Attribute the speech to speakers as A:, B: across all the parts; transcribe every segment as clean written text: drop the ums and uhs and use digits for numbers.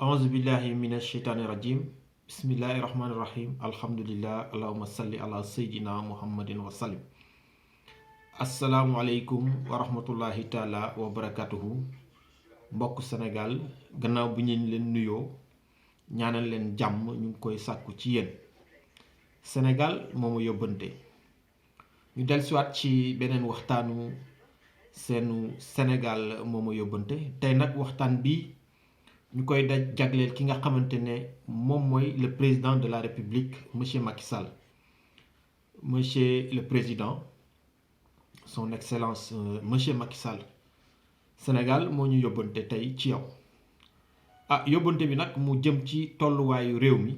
A: أعوذ بالله من الشيطان الرجيم بسم الله الرحمن الرحيم الحمد لله اللهم صل على سيدنا محمد وسلم السلام عليكم ورحمة الله تعالى وبركاته mbokk Sénégal gannaaw bi ñu leen nuyoo ñaanal leen jàmm ñu ngi koy sàkku ci yéen Sénégal moomu yóbbante ñu dellusiwaat ci beneen waxtaanu seenu Sénégal moomu yóbbante tey nag waxtaan bi ñu koy daj jagleel ki nga xamante ne moom mooy le président de la République monsieur Macky Sall monsieur le président son excellence monsieur Macky Sall Sénégal moo ñu yóbbante tey ci yow yóbbante bi nag mu jëm ci tolluwaayu réew mi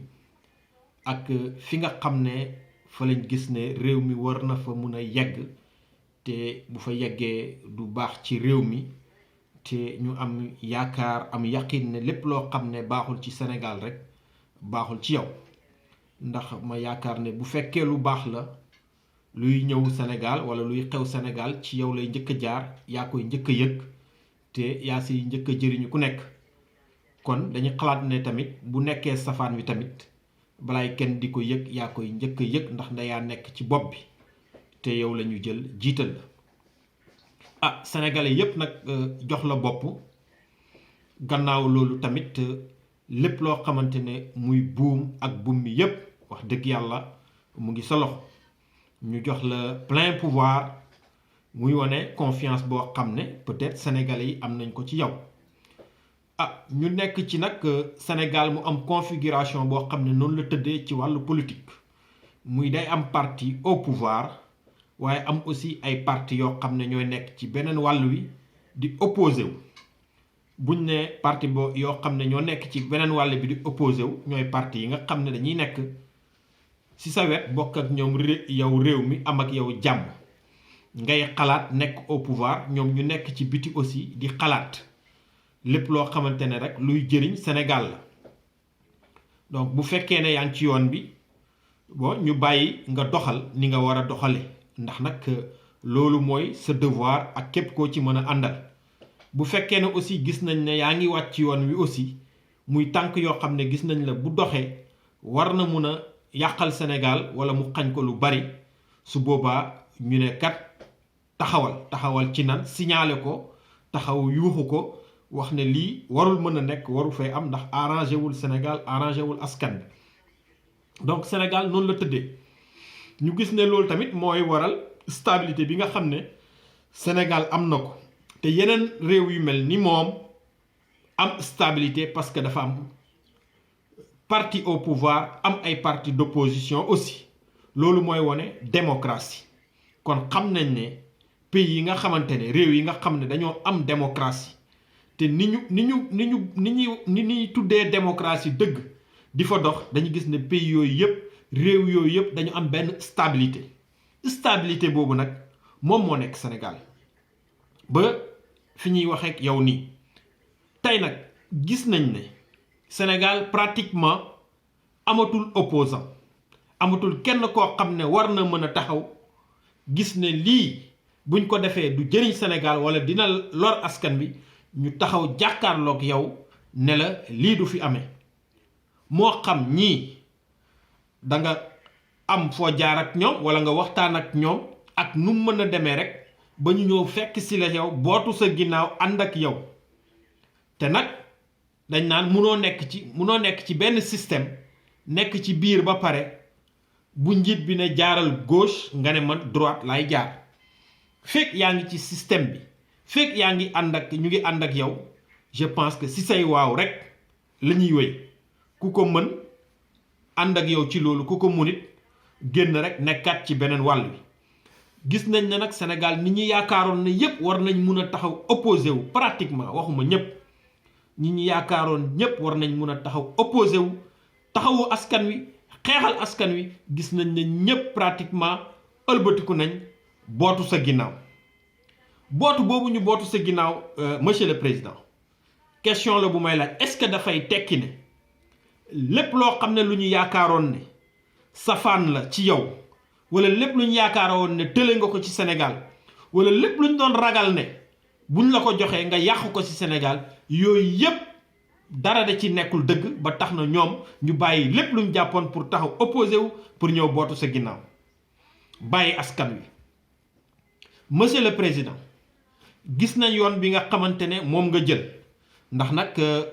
A: ak fi nga xam ne fa lañ gis ne réew mi war na fa mun a yegg te bu fa yeggee du baax ci réew mi te ñu am yaakaar am yaqin ne lépp loo xam ne baaxul ci Sénégal rek baaxul ci yow ndax ma yaakaar ne bu fekkee lu baax la luy ñëw Sénégal wala luy xew Sénégal ci yow lay njëkk a jaar yaa koy njëkk a yëg te yaa si njëkk a jëriñu ku nekk kon dañu xalaat ne tamit bu nekkee safaan wi tamit balaay kenn di ko yëg yaa koy njëkk a yëg ndax nda yaa nekk ci bopp bi te yow la ñu jël jiital la sénégalais yépp nag jox la bopp gannaaw loolu tamit lépp loo xamante ne muy buum ak buum mi yépp wax dëgg yàlla mu ngi sa loxo ñu jox la plein pouvoir muy wane confiance boo xam ne peut-être sénégalais yi am nañ ko ci yow ñu nekk ci nag Sénégal mu am configuration boo xam ne noonu la tëddee ci wàllu politique muy day am parti au pouvoir waaye am aussi ay parti yoo xam ne ñooy nekk ci beneen wàll wi di opposé wu buñ ne parti yoo xam ne ñoo nekk ci beneen wàll bi di opposé wu ñooy parti yi nga xam ne dañuy nekk ci sa wet bokk ak ñoom yow réew mi am ak yow jàmm ngay xalaat nekk au pouvoir ñoom ñu nekk ci biti aussi di xalaat lépp loo xamante ne rek luy jëriñ Sénégal la donc bu fekkee ne yaa ngi ci yoon bi ñu bàyyi nga doxal ni nga war a doxale ndax nag loolu mooy sa devoir ak képp koo ci mën a àndal bu fekkee ne aussi gis nañ ne yaa ngi wàcc yoon wi aussi muy tànk yoo xam ne gis nañ la bu doxee war na mun a yàqal Sénégal wala mu xañ ko lu bari su boobaa ñu ne kat taxawal ci nan signaler ko taxaw yuuxu ko wax ne lii warul mën a nekk waru fay am ndax arrangé wul Sénégal arrangé wul askan bi donc Sénégal noonu la tëddee ñu gis ne loolu tamit mooy waral stabilité bi nga xam ne Sénégal am na ko te yeneen réew yu mel ni moom am stabilité parce que dafa am parti au pouvoir am ay parti d'opposition aussi loolu mooy wone démocratie kon xam nañ ne pays yi nga xamante ne réew yi nga xam ne dañoo am démocratie te ni ñuy tuddee démocratie dëgg di fa dox dañu gis ne pays yooyu yëpp réew yooyu yëpp dañu am benn stabilité boobu nag moom moo nekk Sénégal ba fi ñuy waxeek yow nii tey nag gis nañ ne Sénégal pratiquement amatul opposant amatul kenn koo xam ne war na mën a taxaw gis ne lii buñ ko defee du jëriñ Sénégal wala dina lor askan bi ñu taxaw jàkkaarloog yow ne la lii du fi amee moo xam ñii danga am foo jaar ak ñoom wala nga waxtaan ak ñoom ak nu mën a demee rek ba ñu ñëw fekk si la yow bootu sa ginnaaw ànd ak yow te nag dañ naan munoo nekk ci benn système nekk ci biir ba pare bu njiit bi ne jaaral gauche nga ne man droite laay jaar fekk yaa ngi ci système bi fekk yaa ngi ñu ngi ànd ak yow je pense que si say waaw rek la ñuy wéy ku ko mën ànd ak yow ci loolu ku ko munit génn rek nekkaat ci beneen wàll bi gis nañ ne nag Sénégal nit ñi yaakaaroon ne yépp war nañ mun a taxaw opposé wu pratiquement waxuma ñépp nit ñi yaakaaroon ñépp war nañ mun a taxaw opposé wu taxawu askan wi xeexal askan wi gis nañ ne ñépp pratiquement ëlbatiku nañ bootu sa ginnaaw bootu boobu ñu bootu sa ginnaaw monsieur le président question la bu may laaj est-ce que dafay tekki ne lépp loo xam ne lu ñu yaakaaroon ne safaan la ci yow wala lépp lu ñu yaakaaroon ne tële nga ko ci Sénégal wala lépp lu ñu doon ragal ne buñ la ko joxee nga yàqu ko ci Sénégal yooyu yépp dara da ci nekkul dëgg ba tax na ñoom ñu bàyyi lépp luñ jàppoon pour taxaw opposé wu pour ñëw bootu sa ginnaaw bàyyi askan wi. Monsieur le président gis nañ yoon bi nga xamante ne moom nga jël ndax nag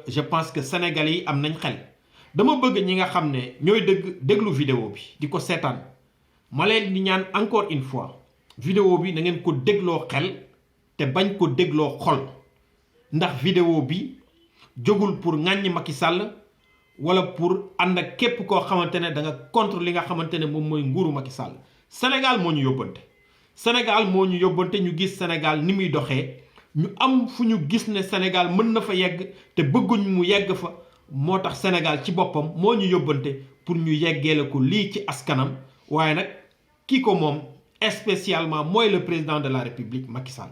A: je pense que sénégalais yi am nañ xel. dama bëgg ñi nga xam ne ñooy déglu vidéo bi di ko seetaan ma leen di ñaan encore une fois vidéo bi na ngeen ko dégloo xel te bañ ko dégloo xol ndax vidéo bi jógul pour ŋàññi Macky Sall wala pour ànd ak képp koo xamante ne da nga contre li nga xamante ne moom mooy nguuru Macky Sall. Sénégal moo ñu yóbbante ñu gis Sénégal ni muy doxee ñu am fu ñu gis ne Sénégal mën na fa yegg te bëgguñ mu yegg fa. moo tax Sénégal ci boppam moo ñu yóbbante pour ñu yeggeele ko lii ci askanam waaye nag kii ko moom spécialement mooy le président de la République Macky Sall.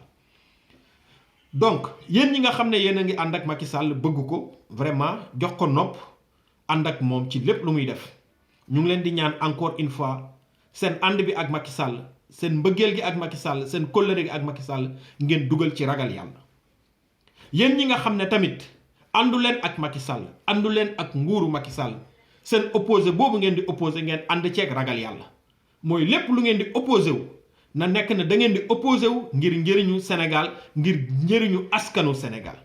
A: donc yéen ñi nga xam ne yéen a ngi ànd ak Macky Sall bëgg ko vraiment jox ko nopp ànd ak moom ci lépp lu muy def ñu ngi leen di ñaan encore une fois seen ànd bi ak Macky Sall seen mbëggeel gi ak Macky Sall seen kóllëre gi ak Macky Sall ngeen dugal ci ragal yàlla. yéen ñi nga xam ne tamit àndu leen ak Macky Sall àndu leen ak nguuru Macky Sall seen opposé boobu ngeen di opposé ngeen ànd ceeg ragal yàlla mooy lépp lu ngeen di opposé wu na nekk na da ngeen di opposé wu ngir njëriñu Sénégal ngir njëriñu askanu Sénégal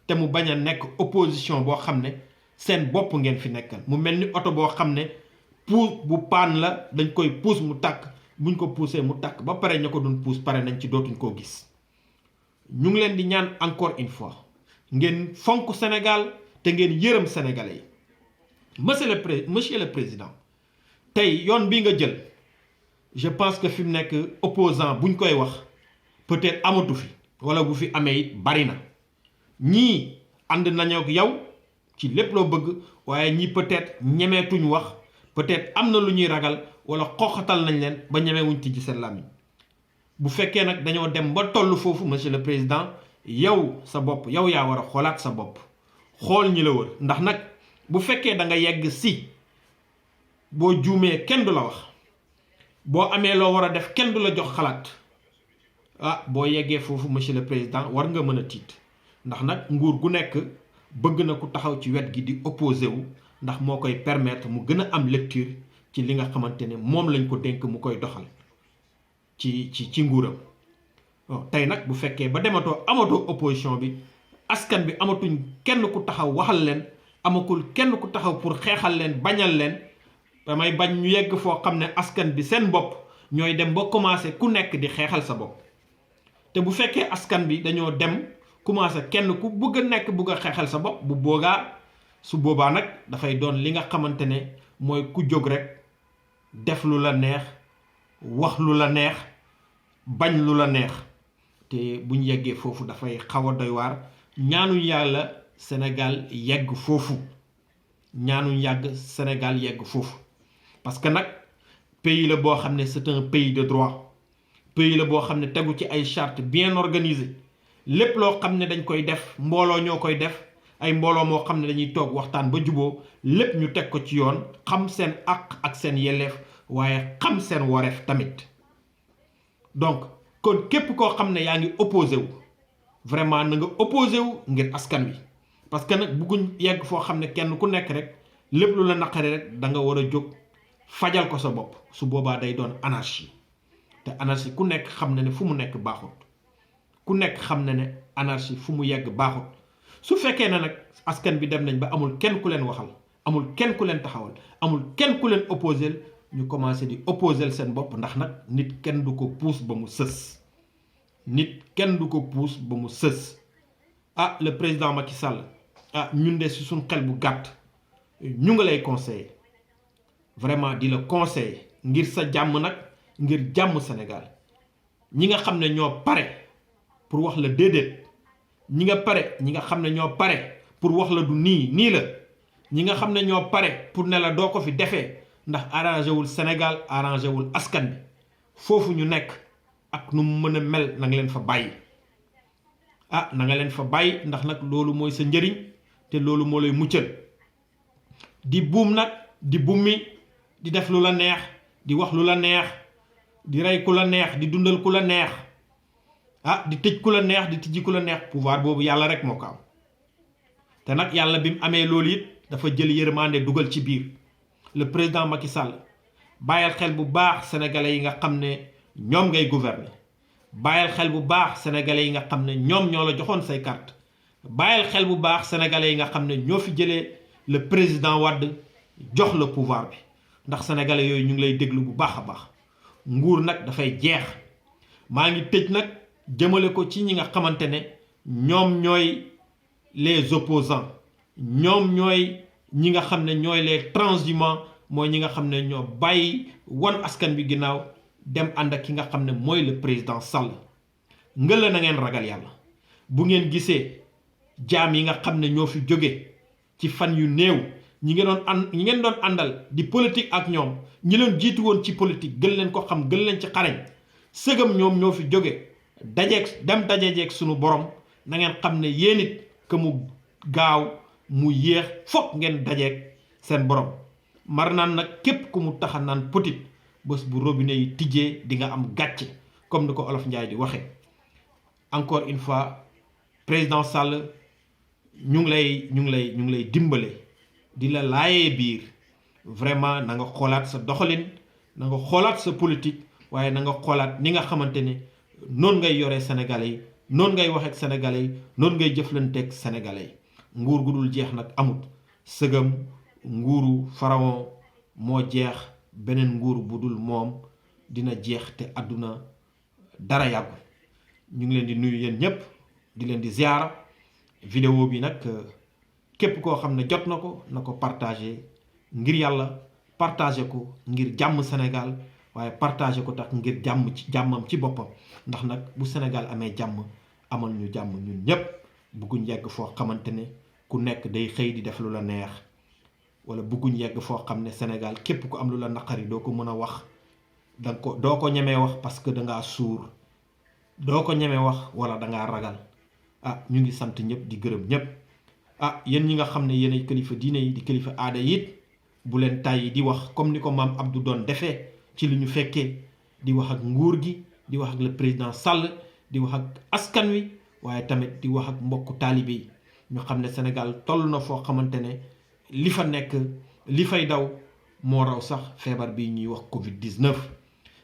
A: te mu bañ a nekk opposition boo xam ne seen bopp ngeen fi nekkal mu mel ni oto boo xam ne puus bu paan la dañ koy puus mu tàkk buñ ko puusee mu tàkk ba pare ña ko doon puus pare nañ ci dootuñ koo gis. ñu ngi leen di ñaan encore une fois ngeen fonk Sénégal te ngeen yërëm sénégalais yi. monsieur le président tey yoon bi nga jël je pense que fi mu nekk opposant buñ koy wax peut-être amatu fi wala bu fi amee it bari na ñii ànd nañu ak yow ci lépp loo bëgg waaye ñii peut-être ñemeetuñ wax peut-être am na lu ñuy ragal wala xoxatal nañ leen ba ñemewuñ tijji seen làmmiñ bu fekkee nag dañoo dem ba toll foofu monsieur le président yow sa bopp yow yaa war a xoolaat sa bopp xool ñi la wër ndax nag bu fekkee da nga yegg si boo juumee kenn du la wax boo amee loo war a def kenn du la jox xalaat boo yeggee foofu monsieur le président war nga mën a tiit ndax nag nguur gu nekk bëgg na ku taxaw ci wet gi di opposé wu ndax moo koy permettre mu gën a am lecture ci li nga xamante ne moom lañ ko dénk mu koy doxal ci nguuram. tey nag bu fekkee ba amatoo opposition bi askan bi amatuñ kenn ku taxaw waxal leen amakul kenn ku taxaw pour xeexal leen bañal leen damay bañ ñu yegg foo xam ne askan bi seen bopp ñooy dem ba commencé ku nekk di xeexal sa bopp. te bu fekkee askan bi dañoo dem commencé kenn ku bëgg a xeexal sa bopp su boobaa nag dafay doon li nga xamante ne mooy ku jóg rek def lu la neex wax lu la neex bañ lu la neex. te buñ yeggee foofu dafay xaw a doy waar ñaanuñ yàlla Sénégal yegg foofu parce que nag pays la boo xam ne c'est un pays de droit pays la boo xam ne tegu ci ay charte bien organisé lépp loo xam ne dañ koy def mbooloo ñoo koy def ay mbooloo moo xam ne dañuy toog waxtaan ba juboo lépp ñu teg ko ci yoon xam seen àq ak seen yelleef waaye xam seen wareef tamit. donc kon képp koo xam ne yaa ngi opposé wu vraiment na nga opposé wu ngir askan wi parce que nag bëgguñ yegg foo xam ne kenn ku nekk rek lépp lu la naqari rek da nga war a jóg fajal ko sa bopp su boobaa day doon anarchie te anarchie ku nekk xam na ne fu mu nekk baaxut ku nekk xam na ne anarchie fu mu yegg baaxut su fekkee ne nag askan bi dem nañ ba amul kenn ku leen waxal amul kenn ku leen taxawal amul kenn ku leen opposé ñu commencé di opposé seen bopp ndax nag nit kenn du ko puus ba mu sës le président Macky Sall ñun de si suñ xel bu gàtt ñu ngi lay conseiller vraiment di la conseiller ngir sa jàmm nag ngir jàmm Sénégal ñi nga xam ne ñoo pare pour wax la déedéet ñi nga xam ne ñoo pare pour wax la du nii la ñi nga xam ne ñoo pare pour ne la doo ko fi defee ndax arrangé wul Sénégal arrangé wul askan bi foofu ñu nekk ak nu mu mën a mel na nga leen fa bàyyi na nga leen fa bàyyi ndax nag loolu mooy sa njëriñ te loolu moo lay muccal di buum nag di bummi di def lu la neex di wax lu la neex di rey ku la neex di dundal ku la neex di tëj ku la neex di tijji ku la neex pouvoir boobu yàlla rek moo ko am te te nag yàlla bi mu amee loolu it dafa jël yërmande dugal ci biir. Le président Macky Sall bàyyil xel bu baax sénégalais yi nga xam ne ñoom ngay gouverner, bàyyil xel bu baax sénégalais yi nga xam ne ñoom ñoo la joxoon say carte, bàyyil xel bu baax sénégalais yi nga xam ne ñoo fi jëlee le président Wade jox le pouvoir bi, ndax sénégalais yooyu ñu ngi lay déglu bu baax a baax. nguur nag dafay jeex. maa ngi tëj nag jëmale ko ci ñi nga xamante ne ñoom ñooy les opposants, ñoom ñooy ñi nga xam ne ñooy les transhumants, mooy ñi nga xam ne ñoo bàyyi wan askan bi ginnaaw dem ànd ak ki nga xam ne mooy le président Sall. ngëla na ngeen ragal yàlla. bu ngeen gisee jaam yi nga xam ne ñoo fi jóge ci fan yu néew ñi ngeen doon àndal di politique ak ñoom, ñi leen jiitu woon ci politique gën leen ko xam, gën leen ci xarañ, sëgam ñoom ñoo fi jóge dajejeeg sunu borom, na ngeen xam ne yéen it que mu gaaw mu yéex foog ngeen dajeeg seen borom. mar naan nag képp ku mu taxa naan petit bés bu robinet yi tijjee di nga am gàcce, comme ni ko Olof Njaay di waxee. encore une fois président Sall ñu ngi lay dimbale di la laayee biir. vraiment na nga xoolaat sa doxalin, na nga xoolaat sa politique, waaye na nga xoolaat ni nga xamante ne noonu ngay yoree sénégalais yi, noonu ngay wax ak sénégalais yi, noonu ngay jëflanteeg sénégalais yi. nguur gu dul jeex nag amut. sëgam nguuru pharaon moo jeex, beneen nguur bu dul moom dina jeex, te àdduna dara yàggul. ñu ngi leen di nuyu yéen ñëpp, di leen di ziara. vidéo bi nag képp koo xam ne jot na ko partagé ngir yàlla, partagé ko ngir jàmm Sénégal, waaye partagé ko tax ngir jàmmam ci boppam. ndax nag bu Sénégal amee jàmm amal ñu jàmm ñun ñëpp. bugguñ yegg foo xamante ne ku nekk day xëy di def lu la neex, wala bugguñ yegg foo xam ne Sénégal képp ku am lu la naqari doo ko mën a wax, doo ko ñemee wax parce que dangaa suur, doo ko ñemee wax wala dangaa ragal. ñu ngi sant ñëpp di gërëm ñëpp. yéen ñi nga xam ne yéenay kilifa diine yi di kilifa aada yi, bu leen tàyyi di wax comme ni ko maam Abdou doon defee ci li ñu fekkee, di wax ak nguur gi, di wax ak le président Sall, di wax ak askan wi, waaye tamit di wax ak mbokku taalibe yi. ñu xam ne Sénégal toll na foo xamante ne li fa nekk, li fay daw moo raw sax feebar bi ñuy wax Covid 19.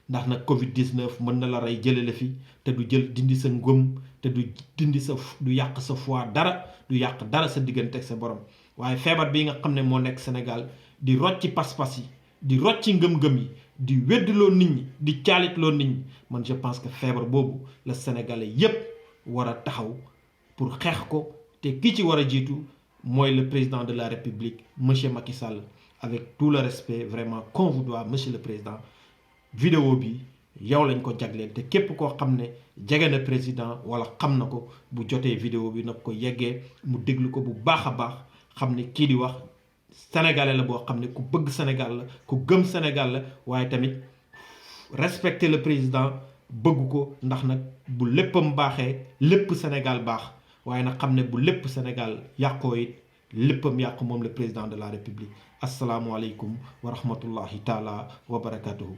A: ndax nag Covid 19 mën na la rey jële la fi, te du dindi sa ngëm, te du yàq sa foi dara, du yàq dara sa diggante ak sa borom. waaye feebar bii nga xam ne moo nekk Sénégal di rocci pas-pas yi, di rocci ngëm-ngëm yi, di weddiloo nit ñi, di caalitloo nit ñi. man je pense que feebar boobu la Sénégalais yépp war a taxaw pour xeex ko, te ki ci war a jiitu mooy le président de la République monsieur Macky Sall. avec tout le respect vraiment qu'on vous doit monsieur le président. vidéo bi yow lañ ko jagleel, te képp koo xam ne jege na président wala xam na ko, bu jotee vidéo bi nag ko yeggee mu déglu ko bu baax a baax, xam ne kii di wax sénégalais la boo xam ne ku bëgg Sénégal la, ku gëm Sénégal la, waaye tamit respecter le président, bëgg ko. ndax nag bu léppam baaxee lépp Sénégal baax, waaye nag xam ne bu lépp Sénégal yàqoo it léppam yàqu moom le président de la République. asalaamualeykum wa rahmatullahi taala wa barakatuhu.